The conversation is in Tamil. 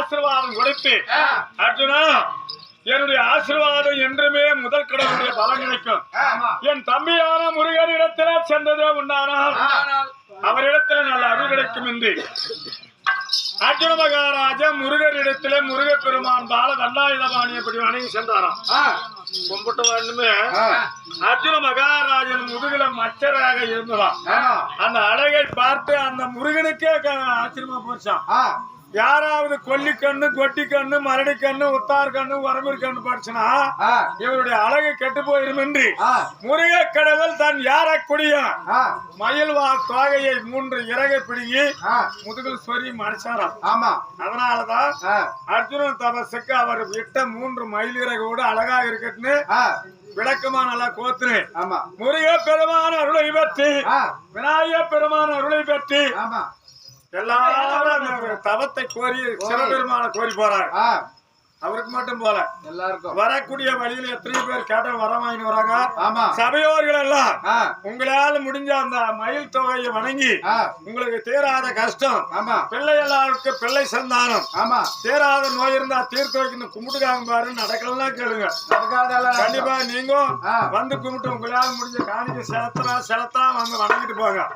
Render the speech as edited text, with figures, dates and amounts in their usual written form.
ஆசீர்வாதம் கொடுத்து அர்ஜுனா என்னுடைய ஆசீர்வாதம் என்றுமே முதல் கடவுளுடைய பலன் கிடைக்கும். என் தம்பியான முருகனிடத்தில சென்றதே உண்டானால் அவரிடத்துல நல்ல அருள் கிடைக்கும் என்று அர்ஜுன மகாராஜா முருகனிடத்திலே முருகப்பெருமான் பால தண்டாயுதபாணியப்படி வணங்கி சென்றாராம். கும்பிட்டு வேண்டுமே அர்ஜுன மகாராஜன் முதுகுல மச்சராக இருந்ததாம். அந்த அழகை பார்த்து அந்த முருகனுக்கே ஆச்சரியமா போச்சான். யாராவது கொல்லிக்கண்ணு கொட்டி கண்ணு மரடி கண்ணு உத்தார் கண்ணு வரம்பூர் கண்ணு படிச்சுனா இவருடைய அழகு கெட்டு போயிரும் என்று முருக கடவுள் தன் யாரக்கூடிய மயில்வாழ் தோகையை 3 இறகை பிடுங்கி முதுகில் சொறி மறைச்சாராம். அதனாலதான் அர்ஜுனன் தபசுக்கு அவர் விட்ட 3 மயில் இறகோடு அழகா இருக்கட்டுன்னு விளக்கமா நல்லா கோத்துரு. முருக பெருமான அருளை பெற்று விநாயக பெருமான அருளை பெற்று எல்லாரும் தவத்தை கோரி சிவபெருமான கோரி போறாங்க. அவருக்கு மட்டும் போல எல்லாருக்கும் வரக்கூடிய வழியில எத்தனை பேர் கேட்ட வரம் வாங்கி வராங்க. சபையோர்கள் எல்லாம் உங்களால முடிஞ்ச அந்த மயில் தொகையை வணங்கி உங்களுக்கு தீராத கஷ்டம் பிள்ளை எல்லாருக்கும் பிள்ளை சந்தானம் தீராத நோய் இருந்தா தீர்த்து வைக்கணும் கும்பிட்டுக்காங்க பாரு நடக்கலாம் கேளுங்க. கண்டிப்பா நீங்க வந்து கும்பிட்டு உங்களால முடிஞ்ச காணிக்க செலுத்தா வந்து வணங்கிட்டு போங்க.